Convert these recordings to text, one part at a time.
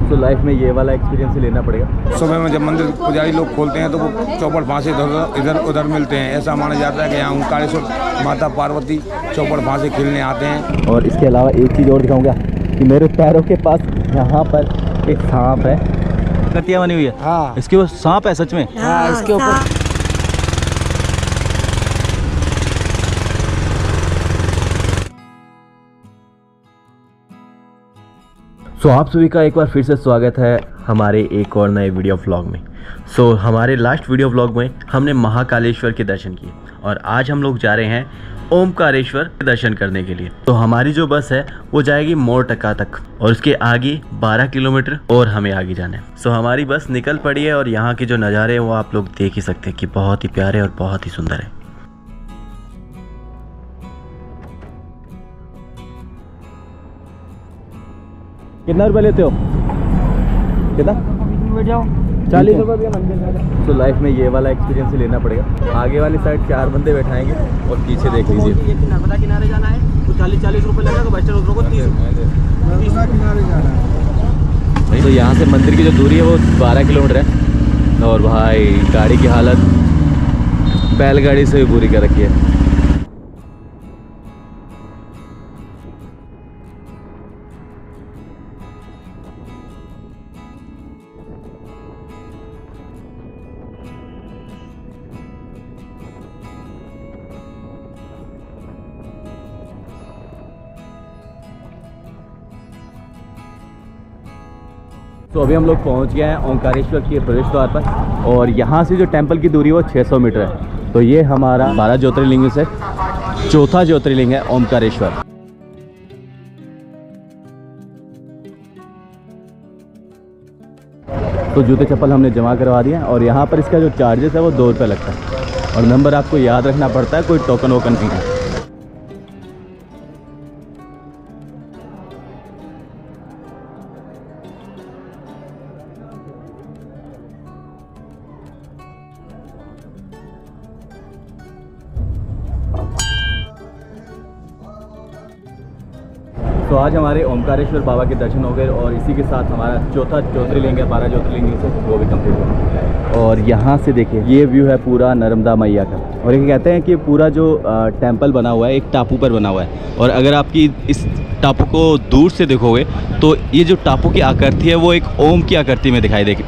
तो लाइफ में ये वाला एक्सपीरियंस ही लेना पड़ेगा। सुबह में जब मंदिर पुजारी लोग खोलते हैं तो वो चौपड़ फांसे इधर उधर मिलते हैं। ऐसा माना जाता है कि यहाँ ओंकारेश्वर माता पार्वती चौपड़ फांसे खेलने आते हैं। और इसके अलावा एक चीज़ और दिखाऊंगा कि मेरे पैरों के पास यहाँ पर एक सांप है, कटिया बनी हुई है। हाँ, इसके वो सांप है सच में। हाँ, इसके ऊपर सो आप सभी का एक बार फिर से स्वागत है हमारे एक और नए वीडियो व्लॉग में। हमारे लास्ट वीडियो व्लॉग में हमने महाकालेश्वर के दर्शन किए और आज हम लोग जा रहे हैं ओमकारेश्वर के दर्शन करने के लिए। तो हमारी जो बस है वो जाएगी मोरटका तक और उसके आगे 12 किलोमीटर और हमें आगे जाना है। हमारी बस निकल पड़ी है और यहाँ के जो नज़ारे हैं वो आप लोग देख ही सकते हैं कि बहुत ही प्यारे और बहुत ही सुंदर है। कितना रुपये लेते हो? कितना? 40 रुपये भैया मंदिर। तो लाइफ में ये वाला एक्सपीरियंस ही लेना पड़ेगा। आगे वाली साइड 4 बंदे बैठाएंगे और पीछे देख लीजिए। ये नर्मदा किनारे जाना है तो 40 रुपये लगेगा। बस स्टैंड उतरो को 30 किनारे जाना है। तो यहाँ से मंदिर की जो दूरी है वो 12 किलोमीटर है और भाई गाड़ी की हालत बैलगाड़ी से भी पूरी कर रखी है। तो अभी हम लोग पहुंच गए हैं ओंकारेश्वर के प्रवेश द्वार पर और यहाँ से जो टेंपल की दूरी है वो 600 मीटर है। तो ये हमारा 12 ज्योतिर्लिंग से चौथा ज्योतिर्लिंग है ओंकारेश्वर। तो जूते चप्पल हमने जमा करवा दिए और यहाँ पर इसका जो चार्जेस है वो 2 रुपये लगता है और नंबर आपको याद रखना पड़ता है, कोई टोकन वोकन नहीं है। तो आज हमारे ओमकारेश्वर बाबा के दर्शन हो गए और इसी के साथ हमारा चौथा ज्योतिर्लिंग है 12 ज्योतिर्लिंग से वो भी कंप्लीट हो। और यहाँ से देखिए ये व्यू है पूरा नर्मदा मैया का। और ये कहते हैं कि पूरा जो टेंपल बना हुआ है एक टापू पर बना हुआ है और अगर आपकी इस टापू को दूर से देखोगे तो ये जो टापू की आकृति है वो एक ओम की आकृति में दिखाई देगी।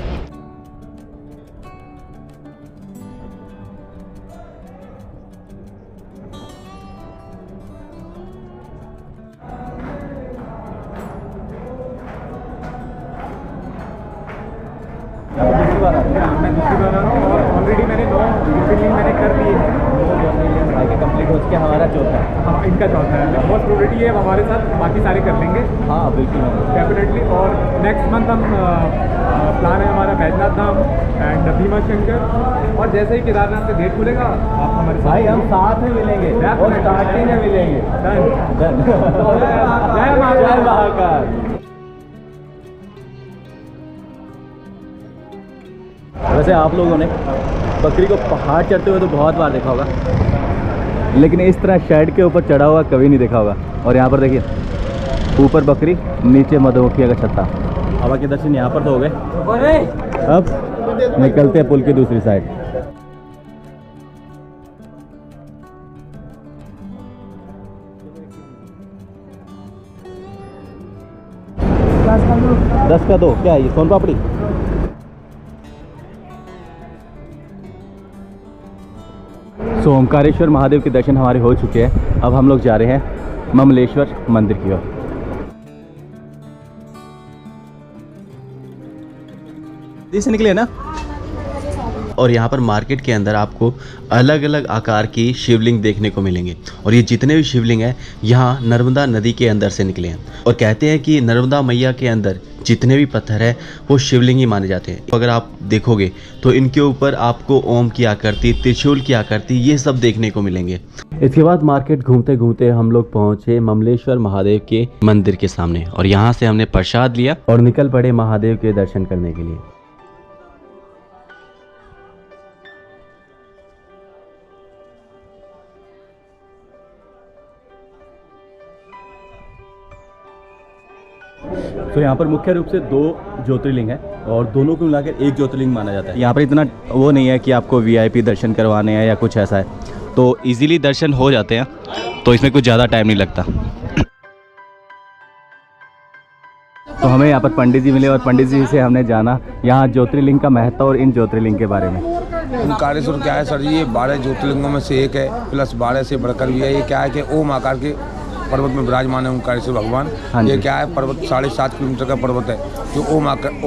मैं दूसरी बार आ रहा हूँ और ऑलरेडी मैंने 9 ज्योतिर्लिंग मैंने कर दिए हैं। आगे कंप्लीट हो चुके हमारा चौथा है। हाँ, इनका चौथा है। मोस्ट प्रोबेबिलिटी है हमारे साथ बाकी सारे कर लेंगे। हाँ बिल्कुल डेफिनेटली। और नेक्स्ट मंथ हम प्लान है हमारा बैजनाथ धाम एंड भीमा शंकर। और जैसे ही केदारनाथ का गेट खुलेगा आप हमारे साथ। भाई हम साथ में मिलेंगे और स्टार्टिंग में मिलेंगे। डन। जय महाकाल। वैसे आप लोगों ने बकरी को पहाड़ चढ़ते हुए तो बहुत बार देखा होगा लेकिन इस तरह शेड के ऊपर चढ़ा हुआ कभी नहीं देखा होगा। और यहाँ पर देखिए ऊपर बकरी नीचे मधुमक्खियों का छत्ता। बाबा के दर्शन यहाँ पर तो हो गए। अब निकलते हैं पुल की दूसरी साइड। दस का दो क्या है ये सोन पापड़ी? ओमकारेश्वर महादेव के दर्शन हमारे हो चुके हैं। अब हम लोग जा रहे हैं ममलेश्वर मंदिर की ओर। से निकले ना। और यहाँ पर मार्केट के अंदर आपको अलग अलग आकार की शिवलिंग देखने को मिलेंगे और ये जितने भी शिवलिंग हैं यहाँ नर्मदा नदी के अंदर से निकले हैं और कहते हैं कि नर्मदा मैया के अंदर जितने भी पत्थर हैं वो शिवलिंग ही माने जाते हैं। अगर आप देखोगे तो इनके ऊपर आपको ओम की आकृति, त्रिशूल की आकृति ये सब देखने को मिलेंगे। इसके बाद मार्केट घूमते घूमते हम लोग पहुँचे ममलेश्वर महादेव के मंदिर के सामने और यहाँ से हमने प्रसाद लिया और निकल पड़े महादेव के दर्शन करने के लिए। तो यहाँ पर मुख्य रूप से 2 ज्योतिर्लिंग है और दोनों को मिलाकर एक ज्योतिर्लिंग माना जाता है। यहाँ पर इतना वो नहीं है कि आपको VIP दर्शन करवाने हैं या कुछ ऐसा है, तो इजीली दर्शन हो जाते हैं, तो इसमें कुछ ज़्यादा टाइम नहीं लगता। तो हमें यहाँ पर पंडित जी मिले और पंडित जी से हमने जाना यहाँ ज्योतिर्लिंग का महत्व और इन ज्योतिर्लिंग के बारे में। ओंकारेश्वर क्या है सर जी, ये 12 ज्योतिर्लिंगों में से एक है, प्लस 12 से बढ़कर भी है। ये क्या है कि ओम आकार के पर्वत में विराजमान है ओंकारेश्वर भगवान। ये क्या है, पर्वत 7.5 किलोमीटर का पर्वत है जो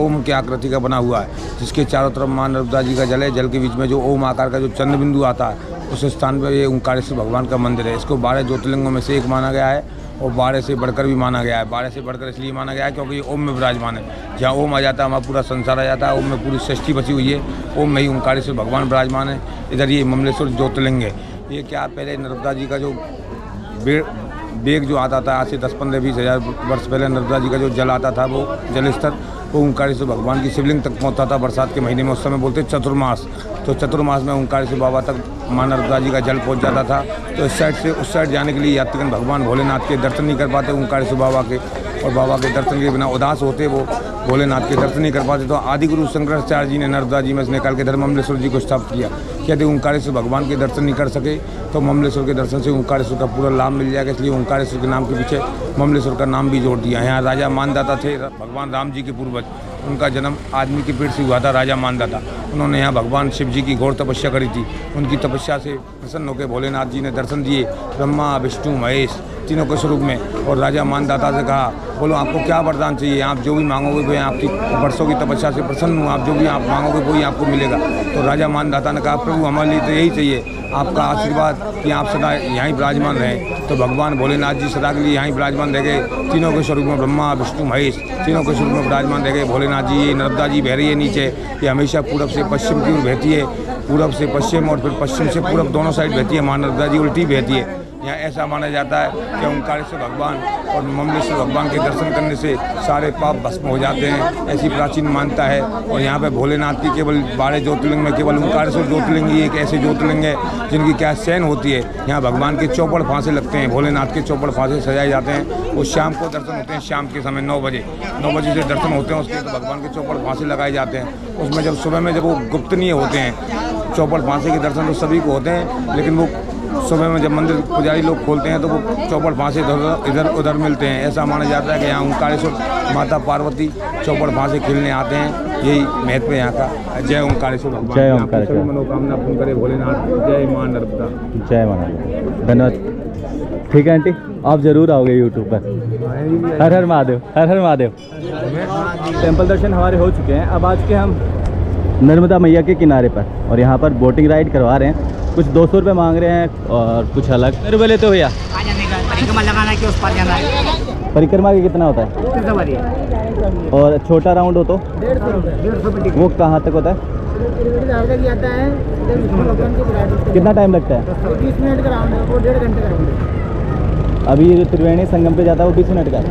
ओम के आकृति का बना हुआ है, जिसके चारों तरफ माँ नर्मदा जी का जल है। जल के बीच में जो ओम आकार का जो चंद्र बिंदु आता है, उस स्थान पर ये ओंकारेश्वर भगवान का मंदिर है। इसको 12 ज्योतिर्लिंगों में से एक माना गया है और 12 से बढ़कर भी माना गया है। 12 से बढ़कर इसलिए माना गया है क्योंकि ये ओम में विराजमान है। जहाँ ओम आ जाता है वहाँ पूरा संसार आ जाता है। ओम में पूरी सृष्टि बची हुई है, ओम में ही ओंकारेश्वर भगवान विराजमान है। इधर ये ममलेश्वर ज्योतिर्लिंग है। ये क्या, पहले नर्मदा जी का जो वेग जो आता था, आज से 10-15-20 हज़ार वर्ष पहले नर्मदा जी का जो जल आता था, वो जल स्तर वो ओंकारेश्वर भगवान की शिवलिंग तक पहुँचता था बरसात के महीने में। उस समय बोलते चतुर्मास, तो चतुर्मास में ओंकारेश्वर बाबा तक माँ नर्मदा जी का जल पहुँच जाता था। तो इस साइड से उस साइड जाने के लिए यात्रीगण भगवान भोलेनाथ के दर्शन नहीं कर पाते ओंकारेश्वर बाबा के, और बाबा के दर्शन के बिना उदास होते, वो भोलेनाथ के दर्शन नहीं कर पाते। तो आदि गुरु शंकराचार्य जी ने नर्मदा जी में से निकाल के इधर ममलेश्वर जी को स्थापित किया। यदि ओंकारेश्वर भगवान के दर्शन नहीं कर सके तो ममलेश्वर के दर्शन से ओंकारेश्वर का पूरा लाभ मिल जाएगा। इसलिए ओंकारेश्वर के नाम के पीछे ममलेश्वर का नाम भी जोड़ दिया। यहाँ राजा मानदाता थे, भगवान राम जी के पूर्वज, उनका जन्म आदमी के पेट से हुआ था, राजा मानदाता। उन्होंने यहाँ भगवान शिव जी की घोर तपस्या करी थी। उनकी तपस्या से प्रसन्न होकर भोलेनाथ जी ने दर्शन दिए, ब्रह्मा विष्णु महेश तीनों के स्वरूप में। और राजा मानदाता से कहा, बोलो आपको क्या वरदान चाहिए, आप जो भी मांगोगे वो आपकी वर्षों की तपस्या से प्रसन्न हूँ, आप जो भी आप मांगोगे वही आपको मिलेगा। तो राजा मानदाता ने कहा, प्रभु हमारे लिए तो यही चाहिए, आपका आशीर्वाद कि आप सदा यहीं विराजमान रहें। तो भगवान भोलेनाथ जी सदा के लिए यहीं विराजमान रह गए। तीनों के स्वरूप में ब्रह्मा विष्णु महेश तीनों के स्वरूप में विराजमान रह गए। भोलेनाथ जी, ये नर्मदा जी बह रही है नीचे, ये हमेशा पूरब से पश्चिम की ओर बहती है, पूरब से पश्चिम और फिर पश्चिम से पूरब, दोनों साइड बहती है। माँ नर्मदा जी उल्टी बहती है। यहाँ ऐसा माना जाता है कि ओंकारेश्वर भगवान और ममलेश्वर भगवान के दर्शन करने से सारे पाप भस्म हो जाते हैं, ऐसी प्राचीन मान्यता है। और यहाँ पे भोलेनाथ की केवल 12 ज्योतिर्लिंग में केवल ओंकारेश्वर ज्योतिर्लिंग ही एक ऐसे ज्योतिर्लिंग है जिनकी क्या शयन होती है। यहाँ भगवान के चौपड़ फांसे लगते हैं, भोलेनाथ के चौपड़ फांसे सजाए जाते हैं। वो शाम को दर्शन होते हैं, शाम के समय 9 बजे से दर्शन होते हैं उसके। तो भगवान के चौपड़ फांसे लगाए जाते हैं उसमें। जब सुबह में जब वो गुप्तनीय होते हैं चौपड़ फांसे के दर्शन, तो सभी को होते हैं, लेकिन वो सुबह में जब मंदिर पुजारी लोग खोलते हैं तो वो चौपड़ फांसे इधर उधर मिलते हैं। ऐसा माना जाता है कि यहाँ ओंकारेश्वर माता पार्वती चौपड़ फांसे खेलने आते हैं। यही महत्व है यहाँ का। जय ओंकारेश्वर भगवान, जय ओंकारेश्वर, मनोकामना पूर्ण करे भोलेनाथ। जय माँ नर्मदा, जय माँ नर्मदा। धन्यवाद। ठीक है आंटी, आप जरूर आओगे यूट्यूब पर। हर हर महादेव, हर हर महादेव। टेम्पल दर्शन हमारे हो चुके हैं। अब आज के हम नर्मदा मैया के किनारे पर, और यहाँ पर बोटिंग राइड करवा रहे हैं। कुछ 200 रुपये मांग रहे हैं और कुछ अलग। रुपये लेते हो भैया? परिक्रमा लगाना कि उस पार जाना है। परिक्रमा के कितना होता है? और छोटा राउंड हो तो 150 वो कहाँ तक होता है? कितना टाइम लगता है? 20 मिनट का राउंड है, वो 1.5 घंटे का राउंड है। अभी जो त्रिवेणी संगम पे जाता है वो 20 मिनट का है।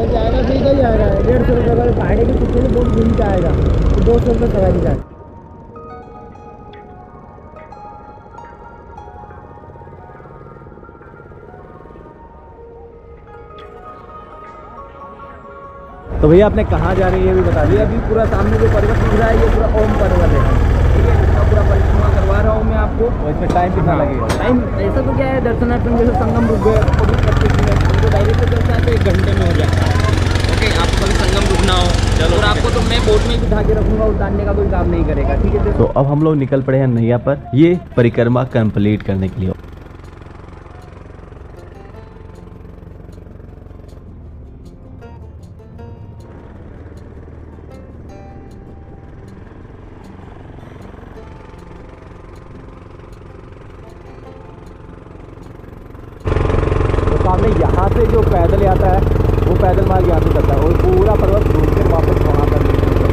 जाएगा, ठीक है जाएगा। 150 रुपये का पहाड़ी की कुछ बहुत घूम के आएगा, 200 रुपये सवारी जाएगा। तो भैया आपने कहाँ जा रही है ये भी बता दिया। अभी पूरा सामने जो पर्वत दिख रहा है ये पूरा ओम पर्वत है, ठीक है। इसका पूरा परिक्रमा करवा रहा हूँ मैं आपको। और इसमें टाइम कितना लगेगा? टाइम ऐसा तो क्या है, दर्शनार्थी जैसे संगम रुक गए तो भी 25 मिनट, तो डायरेक्ट चलता है तो 1 घंटे में हो जाता है। ओके, आपको कभी संगम रुकना हो चलो, और आपको तो मैं बोट में बिठा के रखूँगा, उतारने का कोई काम नहीं करेगा, ठीक है। तो अब हम लोग निकल पड़े हैं नैया पर ये परिक्रमा कंप्लीट करने के लिए। सामने यहाँ से जो पैदल आता है वो पैदल मार्ग यहाँ से चलता है और पूरा पर्वत घूम कर वापस वहाँ पर निकलता है।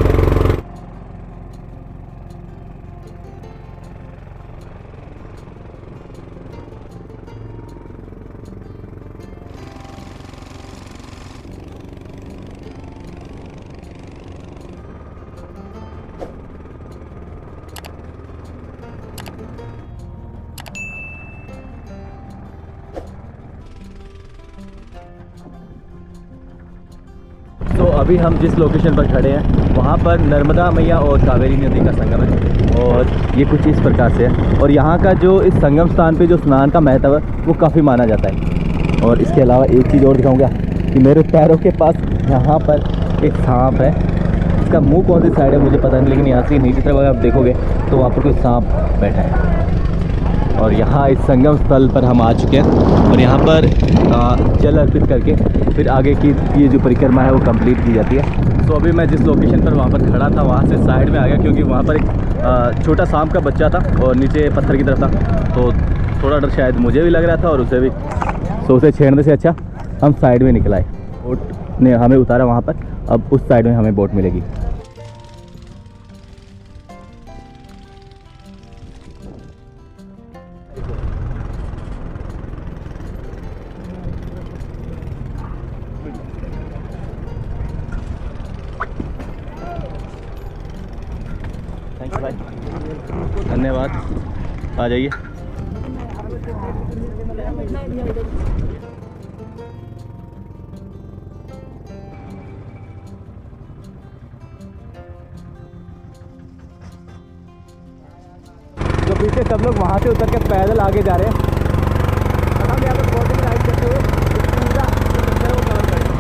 तो अभी हम जिस लोकेशन पर खड़े हैं वहाँ पर नर्मदा मैया और कावेरी नदी का संगम है और ये कुछ इस प्रकार से है। और यहाँ का जो इस संगम स्थान पे जो स्नान का महत्व है वो काफ़ी माना जाता है। और इसके अलावा एक चीज़ और दिखाऊंगा कि मेरे पैरों के पास यहाँ पर एक सांप है। इसका मुंह कौन सी साइड है मुझे पता नहीं, लेकिन यहाँ से नीचे तरफ अगर आप देखोगे तो वहाँ पर कोई सांप बैठा है। और यहाँ इस संगम स्थल पर हम आ चुके हैं और यहाँ पर जल अर्पित करके फिर आगे की ये जो परिक्रमा है वो कंप्लीट की जाती है। तो अभी मैं जिस लोकेशन पर वहाँ पर खड़ा था वहाँ से साइड में आ गया, क्योंकि वहाँ पर एक छोटा सांप का बच्चा था और नीचे पत्थर की तरफ था, तो थोड़ा डर शायद मुझे भी लग रहा था और उसे भी। तो उसे छेड़ने से अच्छा हम साइड में निकल आए। बोट ने हमें उतारा वहाँ पर, अब उस साइड में हमें बोट मिलेगी। थैंक यू भाई, धन्यवाद। आ जाइए। तो पीछे सब लोग वहाँ से उतर के पैदल आगे जा रहे हैं और हम यहाँ पर बोटिंग राइड करते हुए पूरा जो वो कवर करेंगे।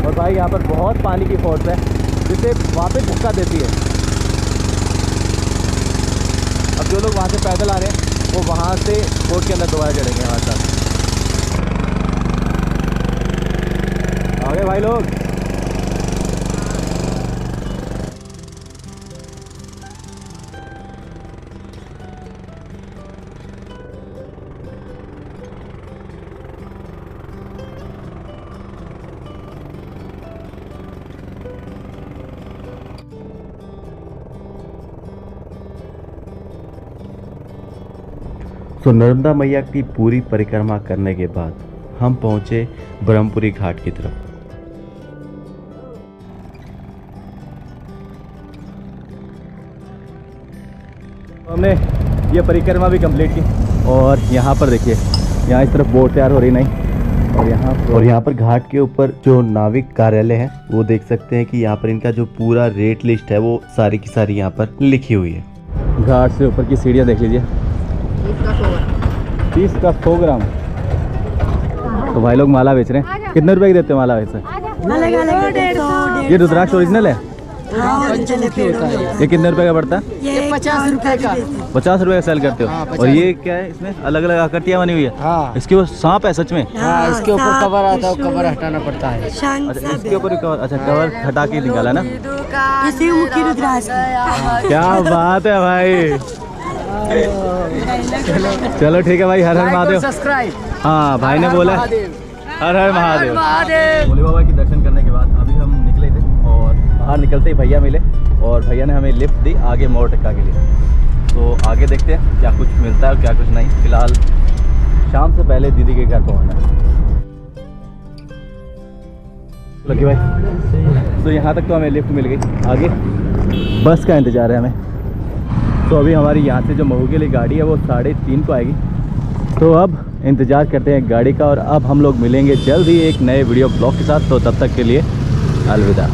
और भाई यहाँ पर बहुत पानी की फोर्स है जिसे वापस धक्का देती है। अब जो लोग वहाँ से पैदल आ रहे हैं वो वहाँ से बोट के अंदर दोबारा चढ़ेंगे हमारे साथ। आ गए भाई लोग। तो नर्मदा मैया की पूरी परिक्रमा करने के बाद हम पहुंचे ब्रह्मपुरी घाट की तरफ। हमने ये परिक्रमा भी कंप्लीट की और यहाँ पर देखिए, यहाँ इस तरफ बोट तैयार हो रही नहीं और यहाँ पर घाट के ऊपर जो नाविक कार्यालय है वो देख सकते हैं कि यहाँ पर इनका जो पूरा रेट लिस्ट है वो सारी की सारी यहाँ पर लिखी हुई है। घाट से ऊपर की सीढ़ियाँ देख लीजिए, 30 का 100 ग्राम। तो भाई लोग माला बेच रहे हैं। कितने रुपए की देते हो माला वैसे? ये रुद्राक्ष ओरिजिनल है? ये कितने रुपए का पड़ता है? ये 50 रुपए का। 50 रुपए का सेल करते हो? और ये क्या है, इसमें अलग अलग आकृतियाँ बनी हुई है? हाँ। इसके वो सांप है सच में? हाँ, इसके ऊपर कवर आता है, कवर हटाना पड़ता है। अच्छा, इसके ऊपर कवर, अच्छा कवर हटा के निकाला ना? क्या बात है भाई, चलो ठीक है भाई। हर हर महादेव। सब्सक्राइब। हाँ भाई ने बोला हर हर महादेव। भोले बाबा के दर्शन करने के बाद अभी हम निकले थे और बाहर निकलते ही भैया मिले और भैया ने हमें लिफ्ट दी आगे मोर टिक्का के लिए। तो आगे देखते हैं क्या कुछ मिलता है और क्या कुछ नहीं। फिलहाल शाम से पहले दीदी के घर पहुँचना है। लकी भाई, तो यहाँ तक तो हमें लिफ्ट मिल गई, आगे बस का इंतज़ार है हमें। तो अभी हमारी यहाँ से जो महू के लिए गाड़ी है वो 3:30 को आएगी। तो अब इंतज़ार करते हैं गाड़ी का, और अब हम लोग मिलेंगे जल्द ही एक नए वीडियो ब्लॉग के साथ। तो तब तक के लिए अलविदा।